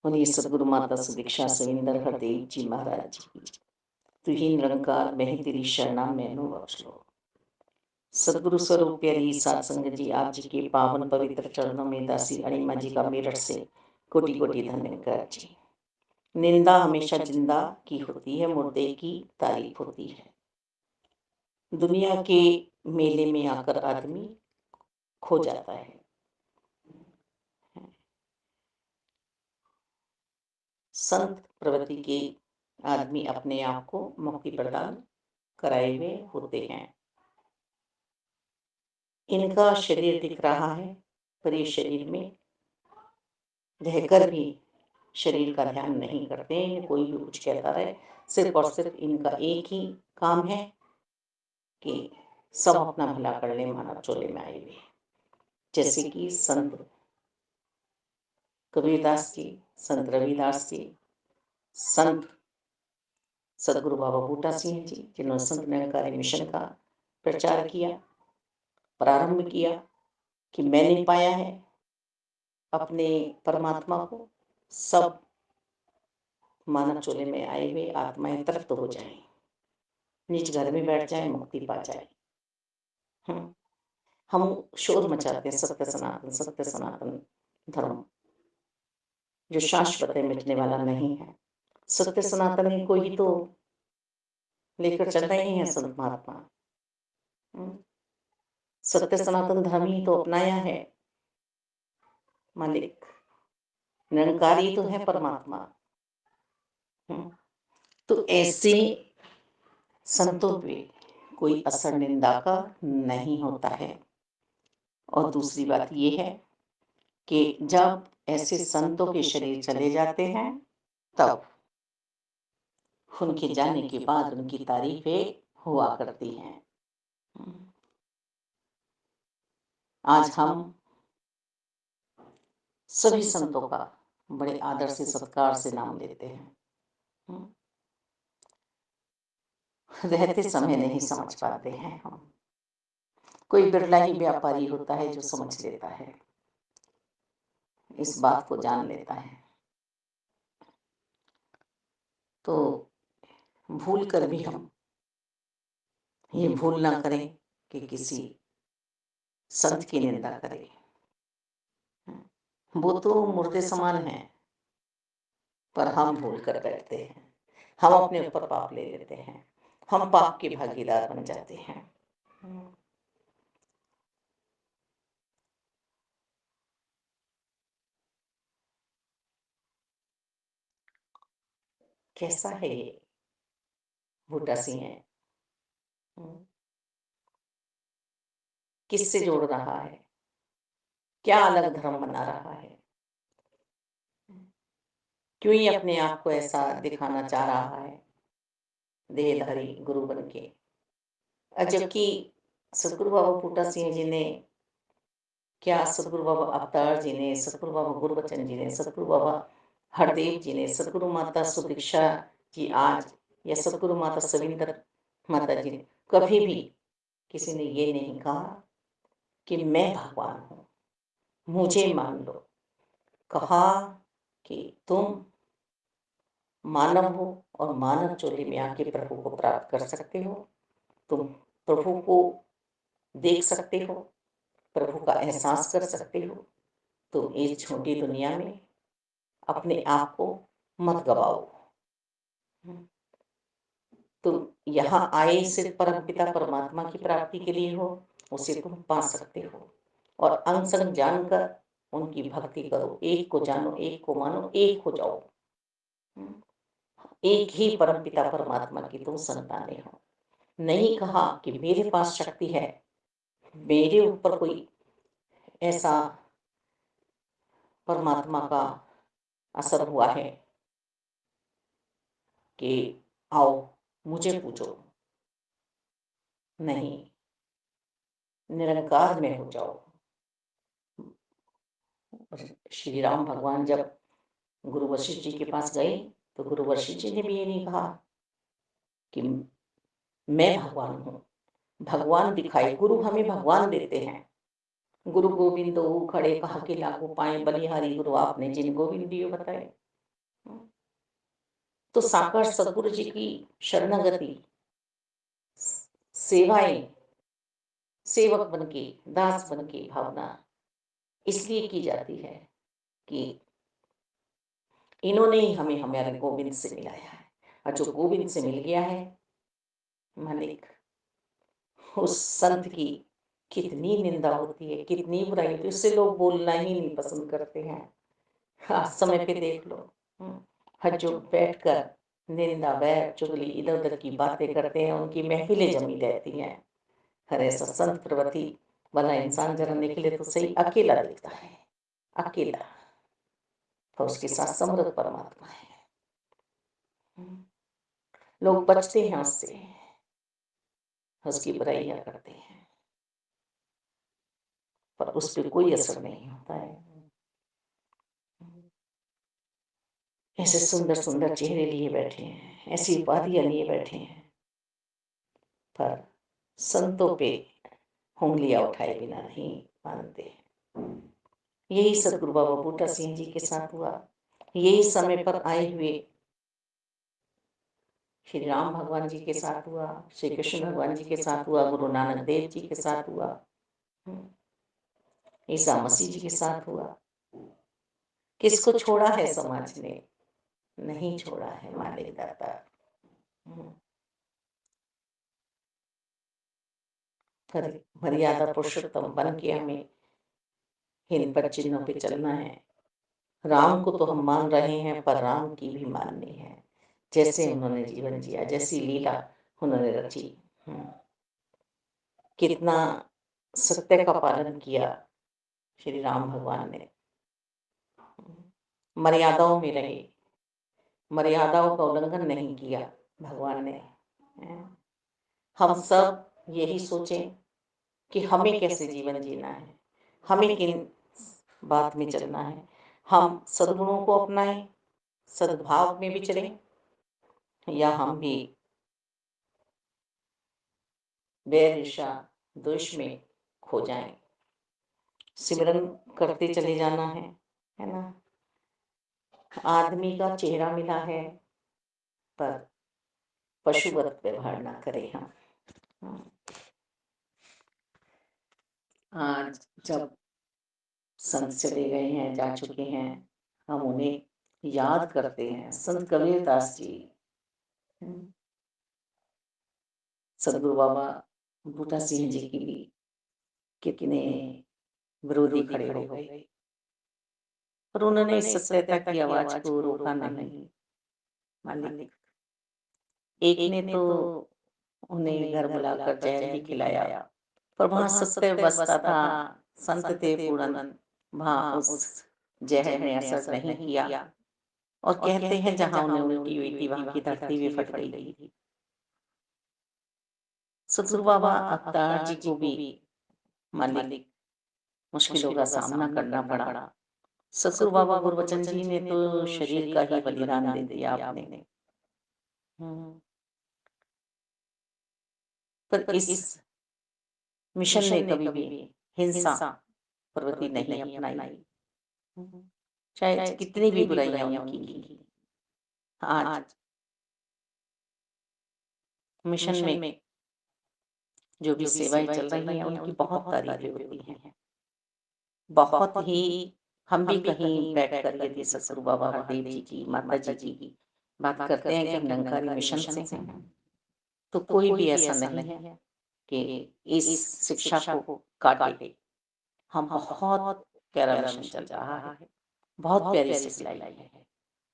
उन्हीं सदगुरु माता सुदीक्षा सविंदर हरदेव जी महाराज की। तू ही निरंकार मैं ही तेरी शरणा मैनू बख्श लो। सदगुरु स्वरूप प्यारी सात संगत जी, आप जी के पावन पवित्र चरणों में दासी अणिमा जी का मेरठ से कोटि कोटि धन्यवाद जी। निंदा हमेशा जिंदा की होती है, मुर्दे की तारीफ होती है। दुनिया के मेले में आकर आदमी खो जाता है। संत प्रवृत्ति के आदमी अपने आप को मुक्ति प्रदान कराए हुए होते हैं। इनका शरीर दिख रहा है, पर ये शरीर में रहकर भी शरीर का ध्यान नहीं करते हैं। कोई भी कुछ कहता रहे, सिर्फ और सिर्फ इनका एक ही काम है कि सब अपना भला कर ले, मानव चोले में आए हुए। जैसे कि संत कबीरदास जी, संत रविदास जी, संत सदगुरु बाबा बूटा सिंह जी, जिन्होंने संत निरंकारी मिशन का प्रचार किया, प्रारंभ किया कि मैंने पाया है अपने परमात्मा को, सब मानव चोले में आए हुए आत्माएं तृप्त हो जाएं, निज घर में बैठ जाएं, मुक्ति पा जाए। हम शोर मचाते हैं सत्य सनातन धर्म जो शाश्वत है, मिटने वाला नहीं है। सत्य सनातन को ही तो लेकर चल रहे हैं संत महात्मा। सत्य सनातन धर्म ही तो अपनाया है मालिक, निरंकारी तो है परमात्मा। तो ऐसे संतों पे कोई असर निंदा का नहीं होता है। और दूसरी बात यह है कि जब ऐसे संतों के शरीर चले जाते हैं, तब उनके जाने के बाद उनकी तारीफें हुआ करती हैं। आज हम सभी संतों का बड़े आदर से सत्कार से नाम लेते हैं। रहते समय नहीं समझ पाते हैं हम। कोई बिरला ही व्यापारी होता है जो समझ लेता है, इस बात को जान लेता है। तो भूल कर भी हम ये भूल ना करें कि किसी संत की निंदा करें। वो तो मुर्दे समान है, पर हम भूल कर बैठते हैं, हम अपने ऊपर पाप ले लेते हैं, हम पाप के भागीदार बन जाते हैं। कैसा है ये बूटा सिंह है? किससे जोड़ रहा है? क्या अलग धर्म बना रहा है? क्यों ही अपने आप को ऐसा दिखाना चाह रहा है, देहधारी गुरु बन के? जबकि सतगुरु बाबा बूटा सिंह जी ने, क्या सतगुरु बाबा अवतार जी ने, सतगुरु बाबा गुरबचन जी ने, सतगुरु बाबा हरदेव जी ने, सतगुरु माता सुदीक्षा जी आज, या सतगुरु माता सविंदर माता जी ने कभी भी किसी ने ये नहीं कहा कि मैं भगवान हूं, मुझे मान लो। कहा कि तुम मानव हो और मानव चोली में आके प्रभु को प्राप्त कर सकते हो, तुम प्रभु को देख सकते हो, प्रभु का एहसास कर सकते हो। तो इस छोटी दुनिया में अपने आप को मत गवाओ। तुम यहाँ आए सिर्फ परमपिता परमात्मा की प्राप्ति के लिए हो, उसे तुम पा सकते हो। और अंग संग जानकर उनकी भक्ति करो, एक को जानो, एक को मानो, एक हो जाओ। एक ही परमपिता परमात्मा की तुम संतानें हो। नहीं कहा कि मेरे पास शक्ति है, मेरे ऊपर कोई ऐसा परमात्मा का असर हुआ है कि आओ मुझे पूछो। नहीं, निरंकार में हो जाओ। श्री राम भगवान जब गुरु वशिष्ठ जी के पास गए, तो गुरु वशिष्ठ जी ने भी ये नहीं कहा कि मैं भगवान हूँ। भगवान दिखाए, गुरु हमें भगवान देते हैं। गुरु गोविंद खड़े कहा कि लागू पाए बलिहारी गुरु आपने जिन गोविंद दियो बताए। तो साकार सद्गुरु जी की शरणागति, सेवाएं, सेवक बन के, दास बन के भावना इसलिए की जाती है कि इन्होंने ही हमें हमारे गोविंद से मिलाया है। और जो गोविंद से मिल गया है मालिक, उस संत की कितनी निंदा होती है, कितनी बुराई होती है, उससे लोग बोलना ही नहीं पसंद करते हैं। हाँ, समय पे देख लो। हर जो बैठकर निंदा, बैर, चुगली, इधर उधर की बातें करते हैं, उनकी महफिलें जमी रहती हैं। हर ऐसा संत प्रवृत्ति वाला इंसान जरा निकले तो सही, अकेला दिखता है, अकेला। तो उसके साथ समृद्ध परमात्मा है। लोग बचते हैं उससे, उसकी बुराइयां करते हैं, पर उस पर कोई असर नहीं होता है। ऐसे सुंदर सुंदर चेहरे लिए बैठे हैं, ऐसी उपाधियां लिए बैठे हैं, पर संतों पे उंगलियां उठाए बिना नहीं मानते। यही सदगुरु बाबा बूटा सिंह जी के साथ हुआ। यही समय पर आए हुए श्री राम भगवान जी के साथ हुआ, श्री कृष्ण भगवान जी के साथ हुआ, गुरु नानक देव जी के साथ हुआ, ईसा मसीह जी के साथ हुआ। किसको छोड़ा है समाज ने? नहीं छोड़ा है मालिक दाता। मर्यादा पुरुषोत्तम बन के हमें इन पद चिन्हों पे चलना है। राम को तो हम मान रहे हैं, पर राम की भी माननी है। जैसे उन्होंने जीवन जिया, जैसी लीला उन्होंने रची, कितना सत्य का पालन किया श्री राम भगवान ने, मर्यादाओं में रहे, मर्यादाओं का उल्लंघन नहीं किया भगवान ने। हम सब यही सोचें कि हमें कैसे जीवन जीना है, हमें किन बात में चलना है। हम सद्गुणों को अपनाएं, सद्भाव में विचरें, या हम भी वैर, ईर्ष्या, द्वेष में खो जाएं। सिमरन करते चले जाना है ना। आदमी का चेहरा मिला है, पर पशुवत व्यवहार ना करें हम। आज जब संत चले गए हैं, जा चुके हैं, हम उन्हें याद करते हैं। संत कबीरदास जी, सदगुरु बाबा बूटा सिंह जी की भी कितने विरोधी खड़े हो गए, पर उन्होंने सत्यता की आवाज को रोका नहीं मालिक। एक ने तो उन्हें घर बुलाकर जहर भी खिलाया, पर वहां सत्य बसता था, संत थे पूर्ण, वहां उस जहर ने असर नहीं किया। और कहते हैं जहां उन्हें उल्टी हुई थी, वहां की धरती भी फट गई थी। सदगुरु बाबा अवतार जी को भी मालिक मुश्किलों का सामना करना पड़ा। सदगुरु बाबा गुरबचन जी ने तो शरीर का ही बलिदान दे दिया आपने। पर इस मिशन ने कभी भी हिंसा प्रवृत्ति नहीं अपनाई, चाहे कितनी भी बुराइयां उनकी की। आज मिशन में जो भी सेवाएं चल रही हैं, उनकी बहुत तारीफें होती हैं। बहुत ही हम भी कहीं बैठकर यदि सदगुरु बाबा हरदेव जी की, माता जी की बात करते हैं कि हम निरंकारी मिशन से हैं, तो कोई भी ऐसा नहीं है कि इस शिक्षा को काटे। हम बहुत प्यारा मिशन चल रहा है, बहुत प्यारी सिखलाई है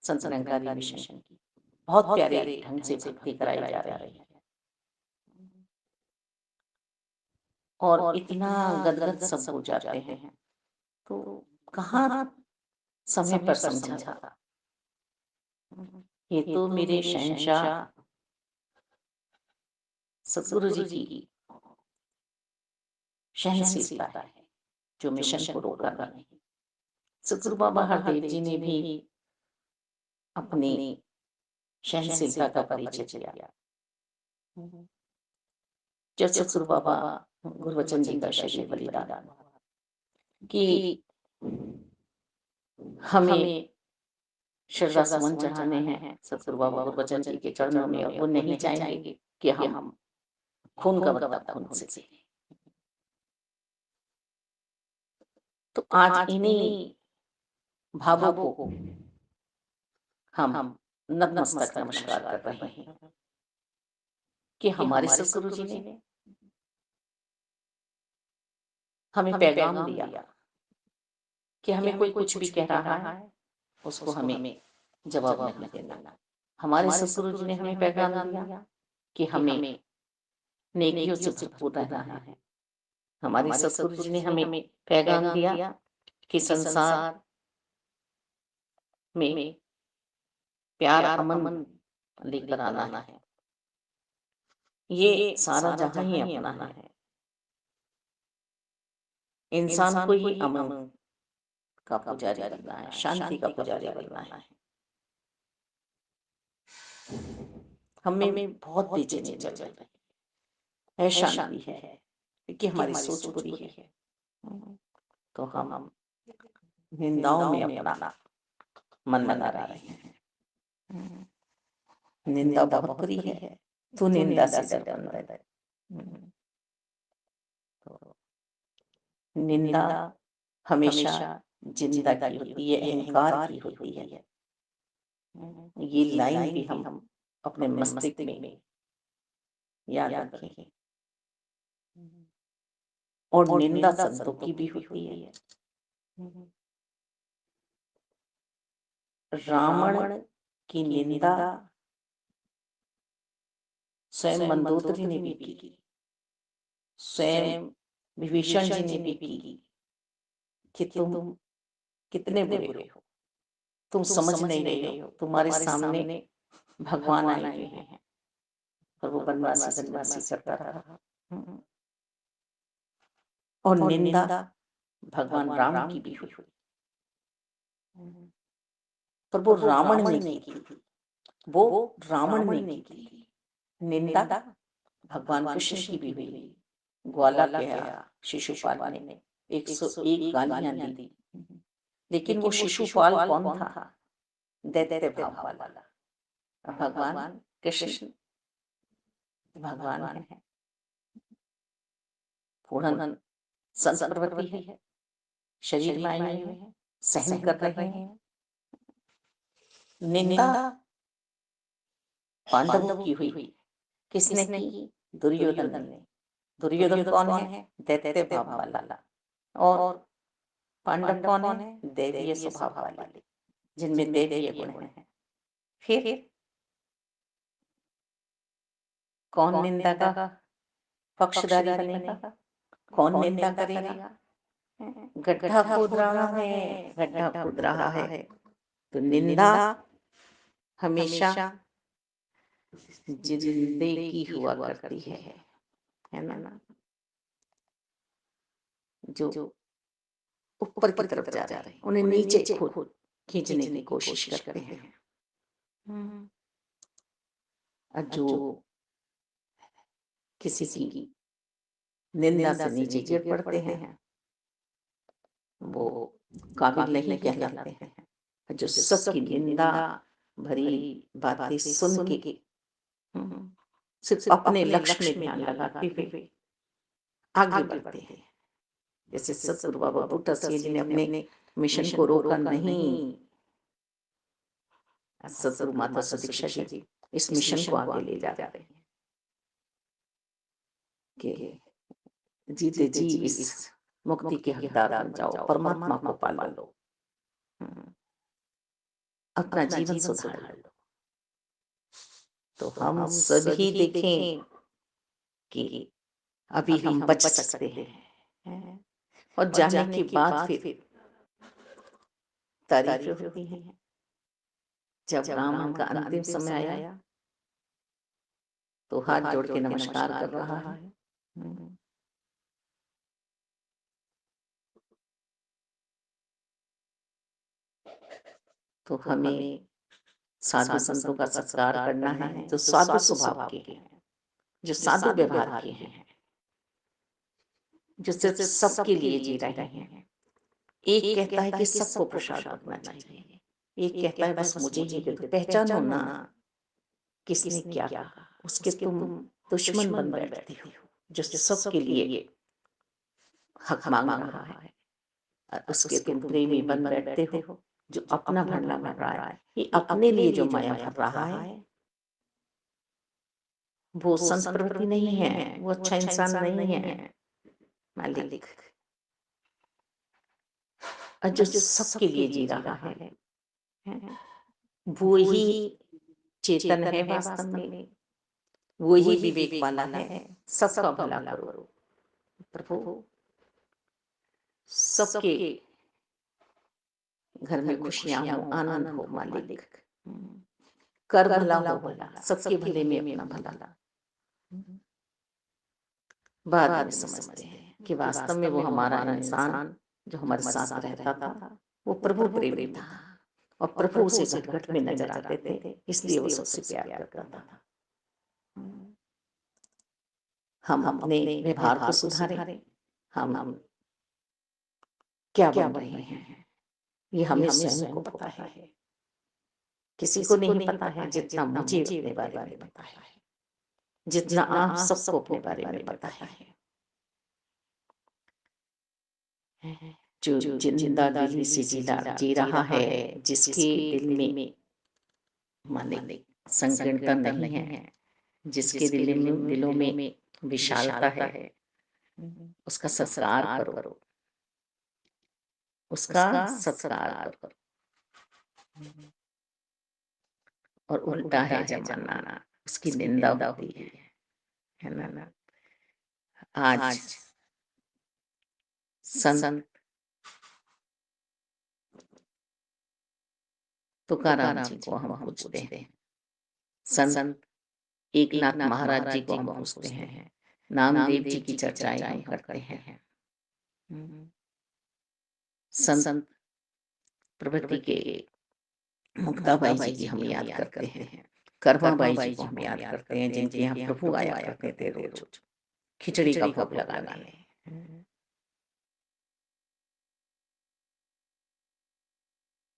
संत निरंकारी मिशन की, बहुत प्यारे ढंग से भक्ति कराई जा रही है, और इतना गदगद सब हो जाते हैं। तो कहाँ समय पर समझा था। ये तो मेरे शहंशाह सतगुरु जी की सहनशीलता है जो मिशन को रोका नहीं। सतगुरु बाबा हरदेव जी ने भी अपनी सहनशीलता का परिचय दिया। जब सतगुरु बाबा गुरबचन जी का शरीर बलिदान हुआ कि हमें श्रद्धा सुमन चढ़ाने हैं सतगुरु बाबा गुरबचन जी के चरणों में, और वो नहीं चाहेंगे कि हम खून का बदला खून से दें। तो आज इन्हीं भावों को हम नतमस्तक नमस्कार कर रहे हैं कि हमारे सतगुरु जी ने हमें पैगाम दिया कि हमें कोई कुछ भी कह रहा है उसको हमें जवाब नहीं देना। हमारे सतगुरु जी ने हमें पैगाम दिया कि हमें नेकियों से भरपूर रहना है। हमारे सतगुरु जी ने हमें पैगाम दिया कि संसार में प्यार अमन लेकर आना है। ये सारा जहां ही अपना है। इंसान को ही अमन का पुजारी बनना है, शांति का पुजारी बनना है। हमें बहुत बेचैनी चल रही है, शांति है, क्योंकि हमारी सोच बुरी है। तो हम निंदाओं में अपना मन लगा रहे हैं। निंदा बहुत बुरी है, तू निंदा से डर बंदा। तो निंदा हमेशा जिंदा की होती है, अहंकार की होती है। ये लाइन भी हम अपने मस्तिष्क में याद रखें। और निंदा संतों की भी होती है। रावण की निंदा स्वयं मंदोदरी ने भी की, स्वयं विभीषण जी ने भी की कि तुम कितने बुरे हो, तुम समझ नहीं रहे हो, तुम्हारे सामने भगवान आए हुए हैं। और वो बनवासी करता रहा। और निंदा भगवान राम की भी हुई, पर वो रावण ने की थी। वो रावण ने की थी। निंदा भगवान कृष्ण की भी हुई। ग्वाला किया शिशुपाल ने, 101 गालियां दी। लेकिन वो शिशुपाल कौन था? दैत्य भाव वाला। भगवान कृष्ण भगवान है, पूर्ण संत प्रवृत्ति है, शरीर में आए हुए हैं, सहन कर रहे हैं। निंदा पांडवों की हुई। किसने की? दुर्योधन ने। दुर्योधन कौन है? दैत्य भाव वाला। और पांडव कौन है? दैवीय स्वभाव वाले, जिनमें दैवीय गुण है। फिर कौन निंदा का पक्षधारी बनेगा? कौन निंदा करेगा? गड्ढा खोद रहा है, गड्ढा खोद रहा है। तो निंदा हमेशा जिंदे की हुआ करती है ना? जो ऊपर की तरफ जा रहे हैं उन्हें नीचे खुद खींचने की कोशिश करते हैं। और जो किसी की निंदा से नीचे गिर पड़ते हैं वो काबिल नहीं कहलाते हैं। जो सबकी निंदा भरी बातें सुन के सिर्फ अपने लक्ष्य में ध्यान लगाते हुए आगे बढ़ते हैं। जैसे सतगुरु बाबा बूटा सिंह जी ने अपने मिशन को रोका नहीं। सतगुरु माता सुदीक्षा जी इस मिशन को आगे ले जाते हैं कि जीते जी इस मुक्ति के हकदार बन जाओ, परमात्मा को पालो, अपना जीवन सुधार लो। तो हम सभी देखें कि अभी हम बच सकते हैं। और जाने के बाद फिर तारीफ होती है। जब राम का अंतिम समय आया तो हाथ जोड़ के नमस्कार कर रहा है। तो हमें साधु संतों का सत्कार करना है, जो साधु स्वभाव के हैं, जो साधु व्यवहार के हैं, जो सिर्फ सबके लिए जी रहे हैं। एक कहता है कि सबको प्रसाद बनना चाहिए, एक कहता है बस मुझे ही दे दो, पहचानो ना किसने क्या कहा, उसके तुम दुश्मन बन बैठते हो, जो सबके लिए हक मांग रहा है, और उसके तुम प्रेमी बन बैठते हो, जो अपना भरना भर रहा है। ये अपने लिए जो माया भर रहा है, वो संत प्रवृत्ति नहीं है, वो अच्छा इंसान नहीं है मालिक। और जो सबके लिए जी रहा है, वो ही चेतन है वास्तव में, वो ही विवेक वाला है। सबका भला करो प्रभु, सबके घर में खुशियां हो, आनंद हो मालिक। कर भला हो भला, सबके भले में अपना भला। बाद में समझते हैं कि वास्तव में वो हमारा इंसान जो हमारे साथ रहता था, वो प्रभु प्रेमी था, और प्रभु उसे घट घट में नजर आते थे, इसलिए वो सबसे प्यार करता था। हम अपने व्यवहार को सुधारें, हम क्या बन रहे हैं ये हमें स्वयं को पता है, किसी को नहीं पता है जितना मुझे अपने बारे में पता है, जितना आप सबको अपने बारे में पता है। जो जिंदा दिली से जी रहा है, जिसके दिल में माने संकीर्णता नहीं है, जिसके दिलों में विशालता है, उसका सत्कार करो, उसका सत्कार करो। और उल्टा है जमाना, उसकी निंदा होती है ना। आज संत तुकाराम जी को हम पूछते हैं, संत एकनाथ महाराज जी को हम पूछते हैं, नामदेव जी की चर्चाएं हम करते हैं, संत प्रभृति के मुक्ताबाई जी की हम याद करते हैं, करमाबाई जी को हम याद करते हैं, जिनके यहाँ प्रभु आया करते थे रोज खिचड़ी का भोग लगाने।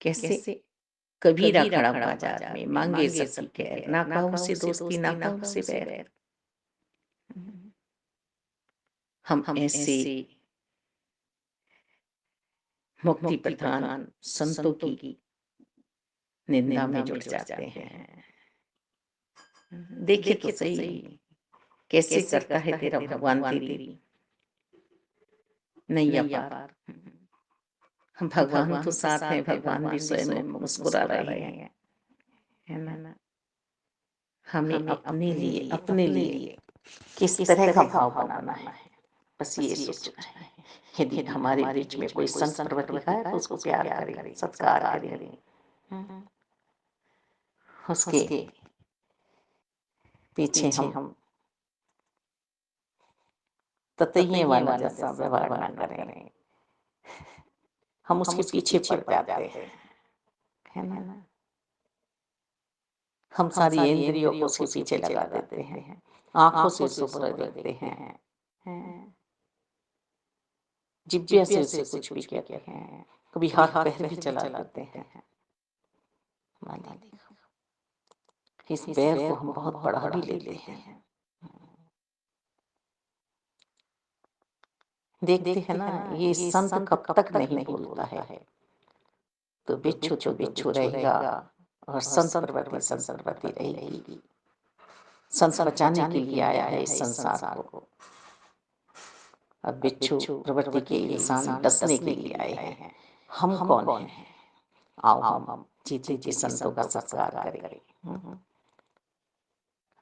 कैसे कबीरा खड़ा बाजार में मांगे सबकी खैर, ना काहू से दोस्ती ना काहू से बैर। हम ऐसे मुक्ति प्रधान संतों की निंदा में जुड़ जाते हैं। देखे तो सही कैसे करता है तेरा भगवान तेरी नैया पार। भगवान तो साथ हैं, भगवान भी स्वयं मुस्कुरा रहे हैं, है ना। हमें अपने लिए किस तरह का भाव बनाना है, बस ये सोचना है। यदि हमारे बीच में कोई संत प्रवृत्ति का है तो उसको प्यार करें, सत्कार करें, उसके पीछे हम ततैये वाला जैसा व्यवहार ना करें, हम उसके पीछे पड़ जाते हैं, है ना। हम सारी इंद्रियों को उसके पीछे लगा देते हैं, आंखों से शुभ्र देखते हैं, जिब्बे से उसे कुछ भी कहते हैं, कभी हाथ पैर भी चला देते हैं। इस पैर को हम बहुत बढ़ा भी लेते हैं। देखते हैं ना, ये संत कब तक नहीं बोलता है, तो बिच्छू रहेगा, और संत प्रवृत्ति रहेगी। संत बचाने के लिए आया है इस संसार को, और बिच्छू प्रवृत्ति के इंसान डसने के लिए आए हैं। हम कौन हैं? आओ हम जीते जी संतों का सत्कार करें।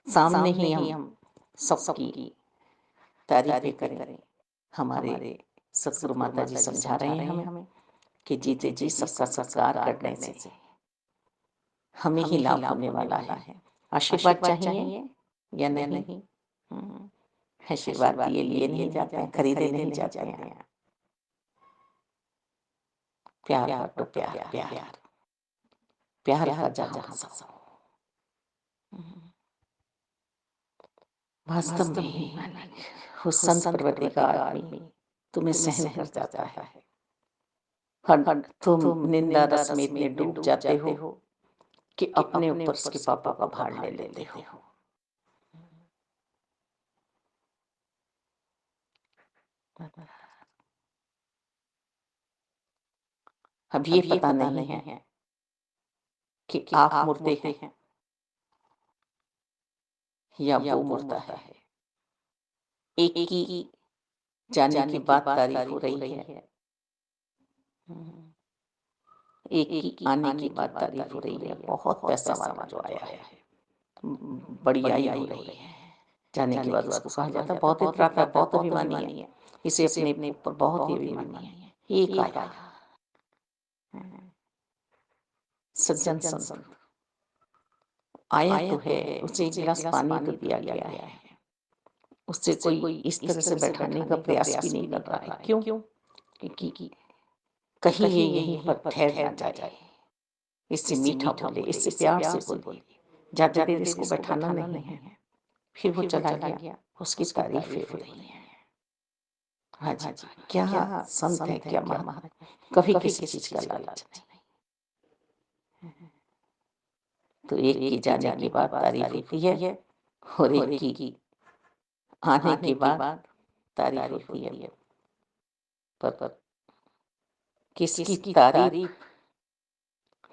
सामने ही हम सबकी तारीफें करें। हमारे सतगुरु माता जी समझा रहे हैं हमें कि जीते जी सबका सत्कार करने से हमें ही लाभ होने वाला है। आशीर्वाद चाहिए या नहीं? आशीर्वाद दिए लिए नहीं जाते हैं, खरीदे नहीं जाते हैं। प्यार बांटो, प्यार प्यार प्यार का जहां बसाओ। वास्तव में ही वो संत प्रवृत्ति का आदमी तुम्हें सहन कर जाता है। हर तुम निंदा रस में इतने डूब जाते हो कि अपने ऊपर उसके पापों का भार ले लेते हो। अब ये पता नहीं है कि आप मुर्दे हैं या वो मुर्दा है। एक की जाने के बाद तारीफ हो रही है, एक की आने के बाद तारीफ हो रही है। बहुत पैसा वाला जो आया है, बड़ियाई हो रही है। जाने के बाद उसको कहा जाता है बहुत इतराता है, बहुत अभिमानी है, इसे अपने ऊपर बहुत ही अभिमानी है। एक आया सज्जन संत आया तो है, उसे एक गिलास पानी तो दिया गया है, उससे कोई इस तरह से बैठाने का प्रयास भी नहीं कर रहा है। क्यों? क्योंकि कहीं ये यहीं पर ठहर ना जाए, इससे मीठा बोले, इससे प्यार से बोले। ज्यादा देर इसको बैठाना नहीं है। फिर वो चला गया, उसकी तारीफें हो रही हैं। हाँ जी, क्या संत है, क्या महान है, कभी किसी चीज का लालच नहीं। तो एक की जाने के बाद तारीफ होती है और एक की आने के बाद तारीफ होती है। पर किसकी तारीफ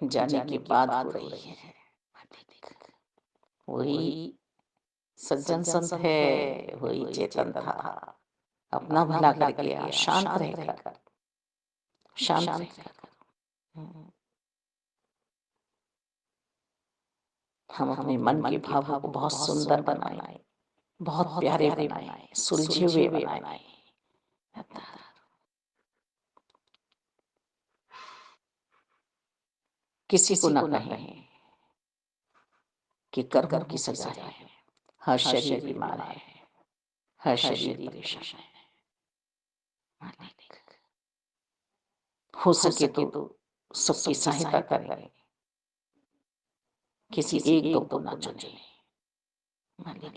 जाने के बाद हो रही है? वही सज्जन संत है, वही चेतन था, अपना भला कर गया, शांत रहकर, शांत रहकर। हम अपने मन के भावों को बहुत सुंदर बनाए, बहुत प्यारे बनाए, सुलझे हुए बनाए। किसी को न कहें कि कर्मों की सजा है, हर शरीर बीमार है, हर शरीर परेशान है। हो सके तो सबकी सहायता करें, किसी एक दो को ना चुने।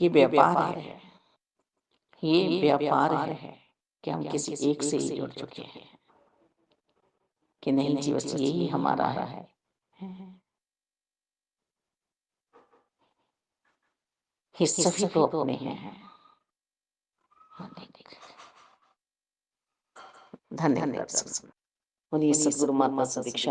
ये व्यापार है, ये व्यापार है कि हम किसी एक से ही जुड़ चुके हैं कि नहीं जी, बस यही हमारा है। ये सभी तो अपने हैं। धन्यवाद। उन्हीं सदगुरु माता से दीक्षा